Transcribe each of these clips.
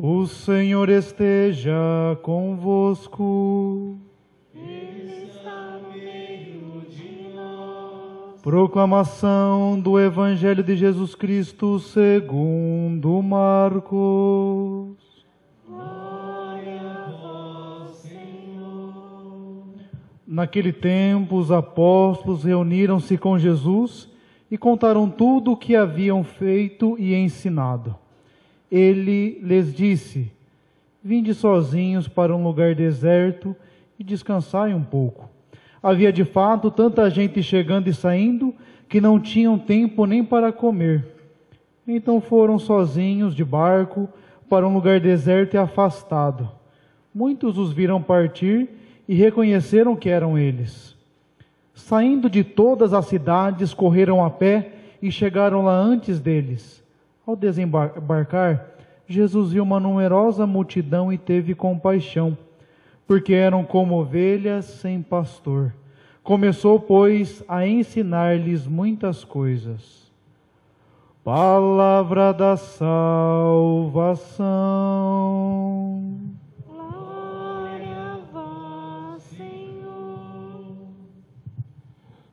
O Senhor esteja convosco. Ele está no meio de nós. Proclamação do Evangelho de Jesus Cristo segundo Marcos. Glória a vós, Senhor. Naquele tempo, os apóstolos reuniram-se com Jesus e contaram tudo o que haviam feito e ensinado. Ele lhes disse: vinde sozinhos para um lugar deserto e descansai um pouco. Havia de fato tanta gente chegando e saindo que não tinham tempo nem para comer. Então foram sozinhos de barco para um lugar deserto e afastado. Muitos os viram partir e reconheceram que eram eles. Saindo de todas as cidades, correram a pé e chegaram lá antes deles. Ao desembarcar, Jesus viu uma numerosa multidão e teve compaixão, porque eram como ovelhas sem pastor. Começou, pois, a ensinar-lhes muitas coisas. Palavra da salvação. Glória a vós, Senhor.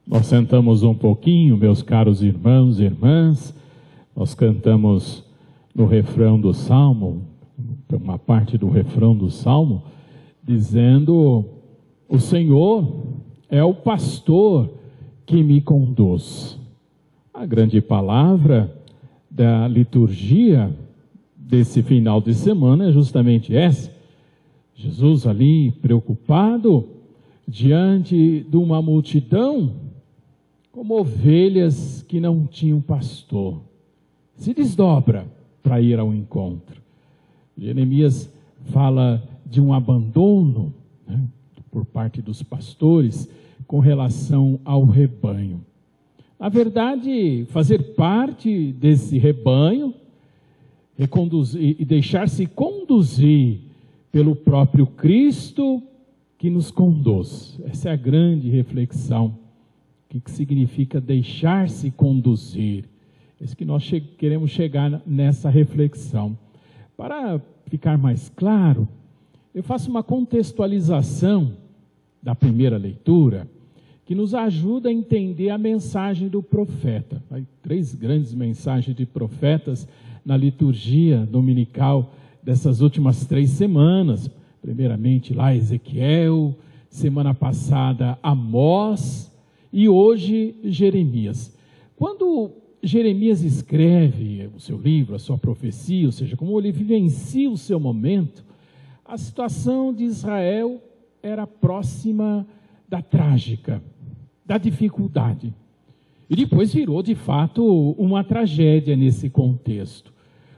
Nós sentamos um pouquinho, meus caros irmãos e irmãs. Nós cantamos no refrão do Salmo, uma parte do refrão do Salmo, dizendo: o Senhor é o pastor que me conduz. A grande palavra da liturgia desse final de semana é justamente essa. Jesus ali preocupado diante de uma multidão, como ovelhas que não tinham pastor, se desdobra para ir ao encontro. Jeremias fala de um abandono, né, por parte dos pastores com relação ao rebanho. Na verdade, fazer parte desse rebanho e deixar-se conduzir pelo próprio Cristo que nos conduz. Essa é a grande reflexão. O que significa deixar-se conduzir? É isso que nós queremos chegar nessa reflexão. Para ficar mais claro, eu faço uma contextualização da primeira leitura, que nos ajuda a entender a mensagem do profeta. Há 3 grandes mensagens de profetas na liturgia dominical dessas últimas 3 semanas. Primeiramente lá Ezequiel, semana passada Amós e hoje Jeremias. Quando Jeremias escreve o seu livro, a sua profecia, ou seja, como ele vivencia o seu momento, a situação de Israel era próxima da trágica, da dificuldade. E depois virou, de fato, uma tragédia nesse contexto.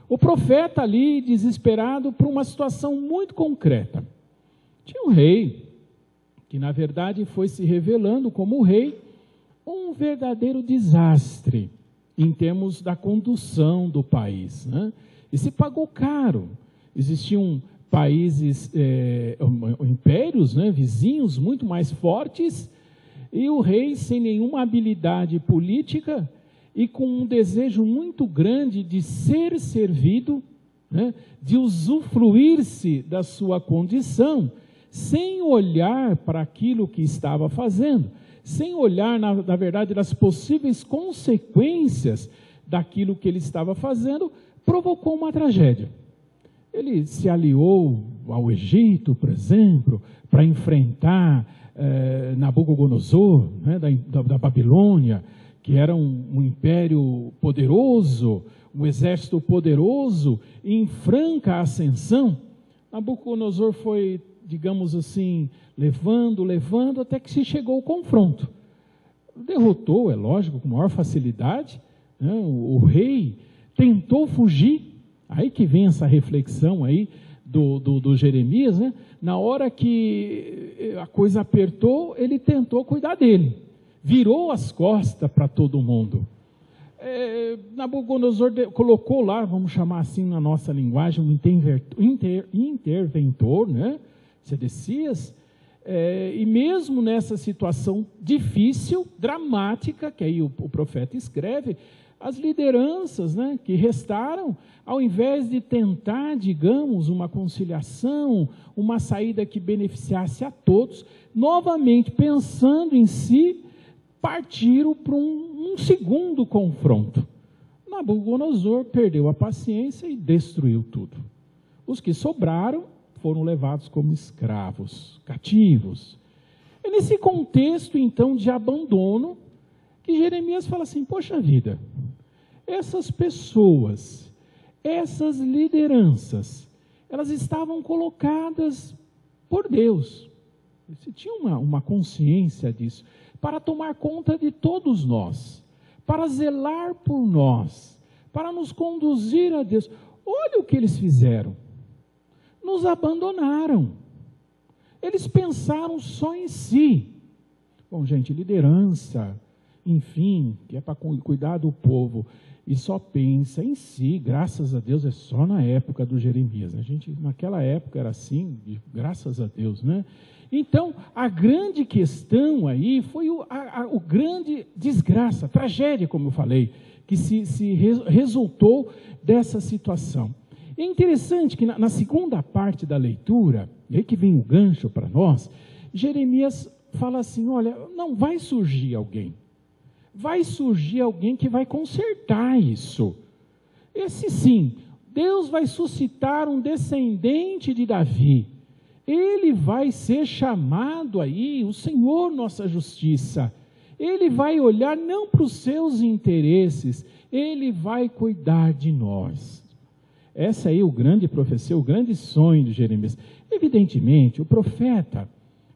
O profeta ali, desesperado por uma situação muito concreta. Tinha um rei, que na verdade foi se revelando como rei, um verdadeiro desastre em termos da condução do país, né? E se pagou caro. Existiam países, impérios, né, vizinhos muito mais fortes, e o rei sem nenhuma habilidade política e com um desejo muito grande de ser servido, né, de usufruir-se da sua condição, sem olhar para aquilo que estava fazendo, sem olhar, na verdade, das possíveis consequências daquilo que ele estava fazendo, provocou uma tragédia. Ele se aliou ao Egito, por exemplo, para enfrentar Nabucodonosor, né, da Babilônia, que era um império poderoso, um exército poderoso, em franca ascensão. Nabucodonosor foi, digamos assim, levando, até que se chegou ao confronto. Derrotou, é lógico, com maior facilidade, né? O rei tentou fugir. Aí que vem essa reflexão aí do Jeremias, né? Na hora que a coisa apertou, ele tentou cuidar dele. Virou as costas para todo mundo. Nabucodonosor colocou lá, vamos chamar assim na nossa linguagem, um interventor, né? Sedecias, e mesmo nessa situação difícil, dramática, que aí o profeta escreve, as lideranças, né, que restaram, ao invés de tentar, digamos, uma conciliação, uma saída que beneficiasse a todos, novamente pensando em si, partiram para um segundo confronto. Nabucodonosor perdeu a paciência e destruiu tudo. Os que sobraram foram levados como escravos, cativos. É nesse contexto, então, de abandono, que Jeremias fala assim, poxa vida, essas pessoas, essas lideranças, elas estavam colocadas por Deus. Você tinha uma consciência disso, para tomar conta de todos nós, para zelar por nós, para nos conduzir a Deus. Olha o que eles fizeram. Nos abandonaram. Eles pensaram só em si. Bom, gente, liderança, enfim, que é para cuidar do povo, e só pensa em si, graças a Deus, é só na época do Jeremias. A gente, naquela época era assim, graças a Deus, né? Então, a grande questão aí foi o grande desgraça, tragédia, como eu falei, que resultou dessa situação. É interessante que na segunda parte da leitura, e aí que vem o gancho para nós, Jeremias fala assim, olha, não vai surgir alguém. Vai surgir alguém que vai consertar isso. Esse sim, Deus vai suscitar um descendente de Davi. Ele vai ser chamado aí, o Senhor nossa justiça. Ele vai olhar não para os seus interesses, Ele vai cuidar de nós. Essa aí é o grande profecia, o grande sonho de Jeremias. Evidentemente, o profeta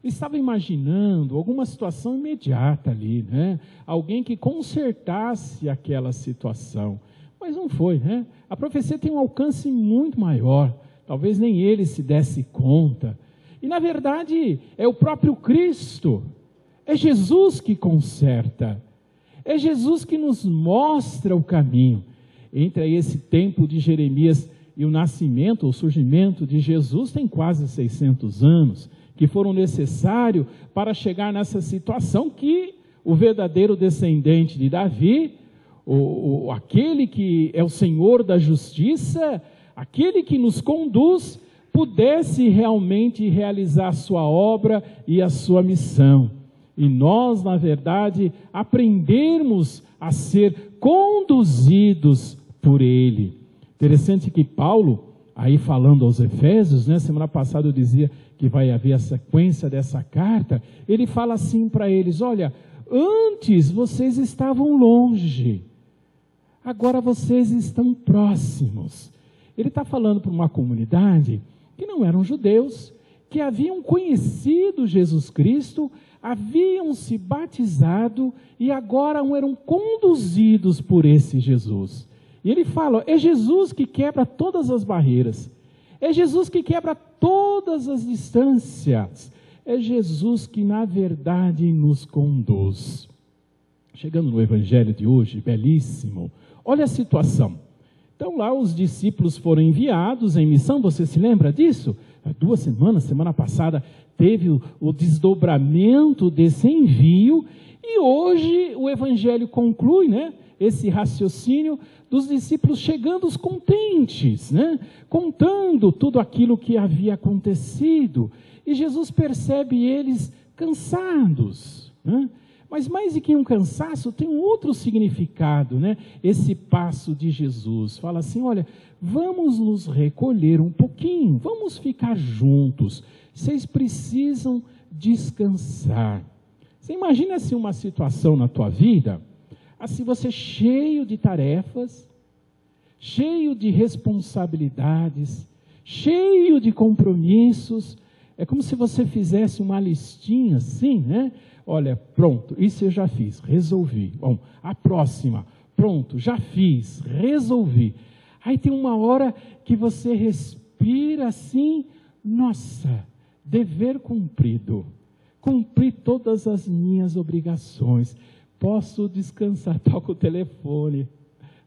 estava imaginando alguma situação imediata ali, né? Alguém que consertasse aquela situação. Mas não foi, né? A profecia tem um alcance muito maior. Talvez nem ele se desse conta. E na verdade é o próprio Cristo. É Jesus que conserta. É Jesus que nos mostra o caminho. Entre aí esse tempo de Jeremias e o nascimento, o surgimento de Jesus, tem quase 600 anos, que foram necessários para chegar nessa situação que o verdadeiro descendente de Davi, aquele que é o Senhor da justiça, aquele que nos conduz, pudesse realmente realizar a sua obra e a sua missão. E nós, na verdade, aprendermos a ser conduzidos por Ele. Interessante que Paulo, aí falando aos Efésios, né, semana passada eu dizia que vai haver a sequência dessa carta, ele fala assim para eles, olha, antes vocês estavam longe, agora vocês estão próximos. Ele está falando para uma comunidade que não eram judeus, que haviam conhecido Jesus Cristo, haviam se batizado e agora eram conduzidos por esse Jesus. E ele fala, é Jesus que quebra todas as barreiras, é Jesus que quebra todas as distâncias, é Jesus que na verdade nos conduz. Chegando no evangelho de hoje, belíssimo, olha a situação. Então lá os discípulos foram enviados em missão, você se lembra disso? Há 2 semanas, semana passada, teve o desdobramento desse envio, e hoje o evangelho conclui, né? Esse raciocínio dos discípulos chegando contentes, né? Contando tudo aquilo que havia acontecido, e Jesus percebe eles cansados, né? Mas mais do que um cansaço, tem um outro significado, né? Esse passo de Jesus, fala assim, olha, vamos nos recolher um pouquinho, vamos ficar juntos, vocês precisam descansar. Você imagina assim uma situação na tua vida, assim você cheio de tarefas, cheio de responsabilidades, cheio de compromissos, é como se você fizesse uma listinha assim, né? Olha, pronto, isso eu já fiz, resolvi. Bom, a próxima, pronto, já fiz, resolvi. Aí tem uma hora que você respira assim, nossa, dever cumprido. Cumpri todas as minhas obrigações. Posso descansar, toca o telefone.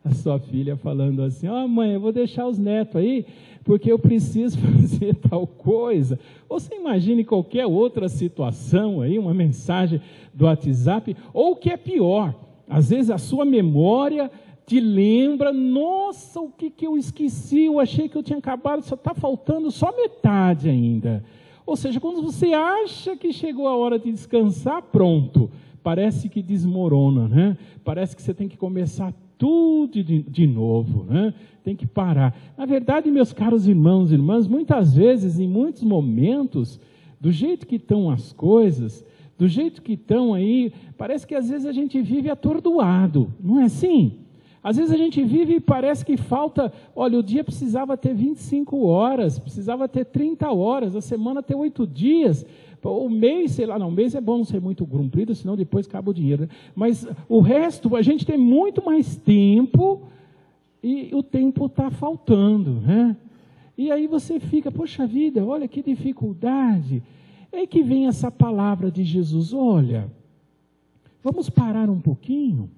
A sua filha falando assim, mãe, eu vou deixar os netos aí, porque eu preciso fazer tal coisa. Ou você imagine qualquer outra situação aí, uma mensagem do WhatsApp, ou o que é pior, às vezes a sua memória te lembra, nossa, o que eu esqueci, eu achei que eu tinha acabado, só está faltando só metade ainda. Ou seja, quando você acha que chegou a hora de descansar, pronto, parece que desmorona, né? Parece que você tem que começar tudo de novo, né? Tem que parar. Na verdade, meus caros irmãos e irmãs, muitas vezes, em muitos momentos, do jeito que estão as coisas, do jeito que estão aí, parece que às vezes a gente vive atordoado, não é assim? Às vezes a gente vive e parece que falta, olha, o dia precisava ter 25 horas, precisava ter 30 horas, a semana ter 8 dias, o mês, sei lá, não, o mês é bom não ser muito comprido, senão depois acaba o dinheiro, né? Mas o resto, a gente tem muito mais tempo e o tempo está faltando, né? E aí você fica, poxa vida, olha que dificuldade. É que vem essa palavra de Jesus, olha, vamos parar um pouquinho.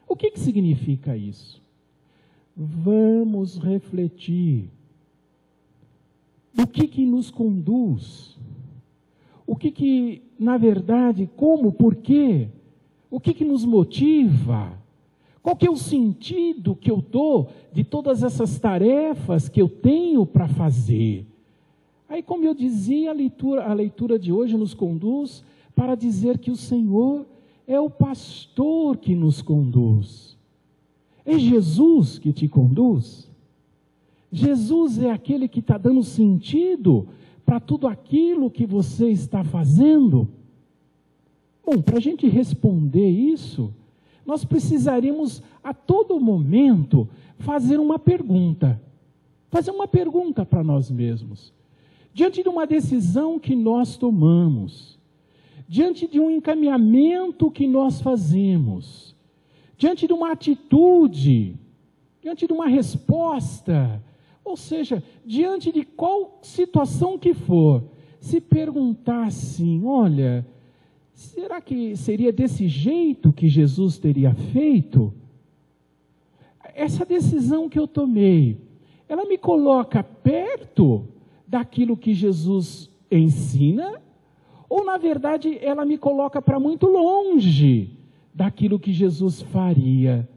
O que significa isso? Vamos refletir. O que nos conduz? O que na verdade, como, por quê? O que nos motiva? Qual que é o sentido que eu dou de todas essas tarefas que eu tenho para fazer? Aí, como eu dizia, a leitura de hoje nos conduz para dizer que o Senhor é o pastor que nos conduz. É Jesus que te conduz. Jesus é aquele que está dando sentido para tudo aquilo que você está fazendo. Bom, para a gente responder isso, nós precisaríamos a todo momento fazer uma pergunta. Fazer uma pergunta para nós mesmos. Diante de uma decisão que nós tomamos, diante de um encaminhamento que nós fazemos, diante de uma atitude, diante de uma resposta, ou seja, diante de qual situação que for, se perguntar assim, olha, será que seria desse jeito que Jesus teria feito? Essa decisão que eu tomei, ela me coloca perto daquilo que Jesus ensina, ou na verdade ela me coloca para muito longe daquilo que Jesus faria?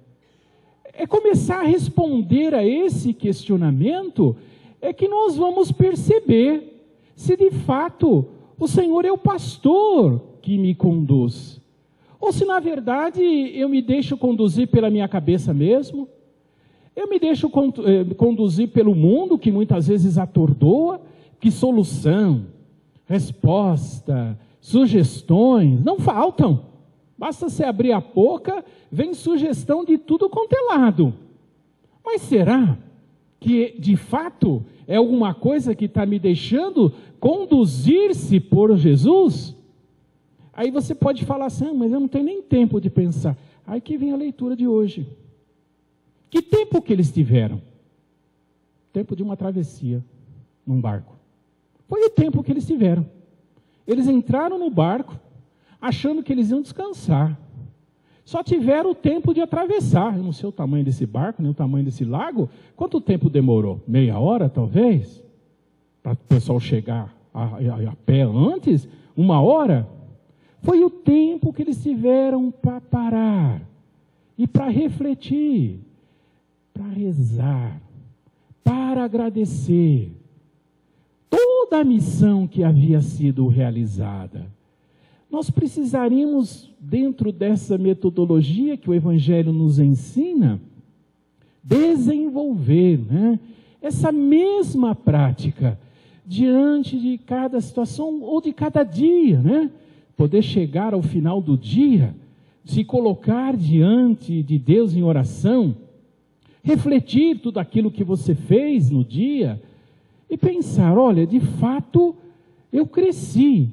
É começar a responder a esse questionamento, é que nós vamos perceber se de fato o Senhor é o pastor que me conduz, ou se na verdade eu me deixo conduzir pela minha cabeça mesmo, eu me deixo conduzir pelo mundo que muitas vezes atordoa, que solução, resposta, sugestões não faltam. Basta você abrir a boca, vem sugestão de tudo quanto é lado. Mas será que de fato é alguma coisa que está me deixando conduzir-se por Jesus? Aí você pode falar assim, mas eu não tenho nem tempo de pensar. Aí que vem a leitura de hoje. Que tempo que eles tiveram? Tempo de uma travessia num barco. Foi o tempo que eles tiveram. Eles entraram no barco, achando que eles iam descansar. Só tiveram o tempo de atravessar. Eu não sei o tamanho desse barco, nem o tamanho desse lago. Quanto tempo demorou? Meia hora, talvez? Para o pessoal chegar a pé antes? 1 hora? Foi o tempo que eles tiveram para parar. E para refletir. Para rezar. Para agradecer. Toda a missão que havia sido realizada. Nós precisaríamos, dentro dessa metodologia que o Evangelho nos ensina, desenvolver, né, essa mesma prática diante de cada situação ou de cada dia, né? Poder chegar ao final do dia, se colocar diante de Deus em oração, refletir tudo aquilo que você fez no dia e pensar, olha, de fato eu cresci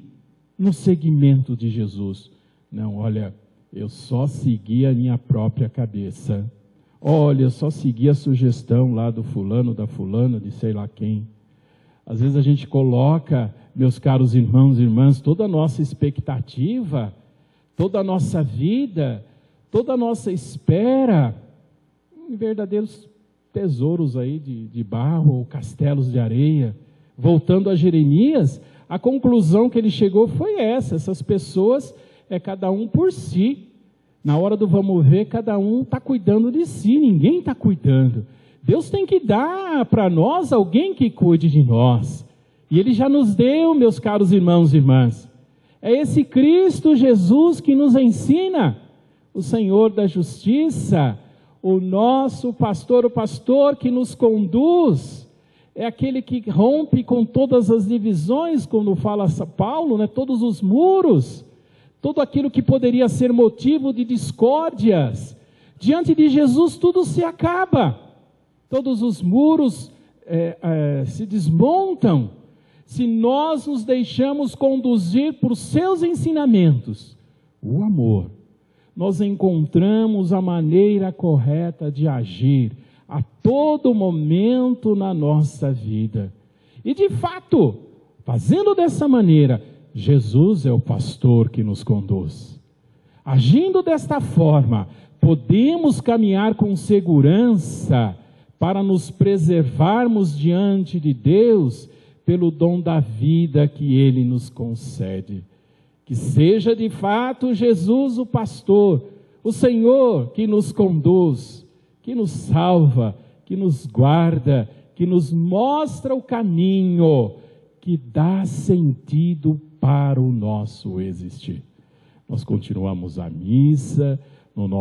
no seguimento de Jesus. Não, olha, eu só segui a minha própria cabeça. Olha, eu só segui a sugestão lá do fulano, da fulana, de sei lá quem. Às vezes a gente coloca, meus caros irmãos e irmãs, toda a nossa expectativa, toda a nossa vida, toda a nossa espera em verdadeiros tesouros aí de barro ou castelos de areia. Voltando a Jeremias, a conclusão que ele chegou foi essa: essas pessoas, cada um por si, Na hora do vamos ver, cada um está cuidando de si, ninguém está cuidando. Deus tem que dar para nós alguém que cuide de nós. E Ele já nos deu, meus caros irmãos e irmãs. É esse Cristo Jesus que nos ensina, o Senhor da Justiça, o nosso pastor, o pastor que nos conduz. É aquele que rompe com todas as divisões, como fala Paulo, né? Todos os muros, tudo aquilo que poderia ser motivo de discórdias. Diante de Jesus tudo se acaba, todos os muros se desmontam, se nós nos deixamos conduzir por seus ensinamentos. O amor, nós encontramos a maneira correta de agir a todo momento na nossa vida. E de fato, fazendo dessa maneira, Jesus é o pastor que nos conduz. Agindo desta forma, podemos caminhar com segurança para nos preservarmos diante de Deus pelo dom da vida que Ele nos concede. Que seja de fato Jesus o pastor, o Senhor que nos conduz, que nos salva, que nos guarda, que nos mostra o caminho, que dá sentido para o nosso existir. Nós continuamos a missa no nosso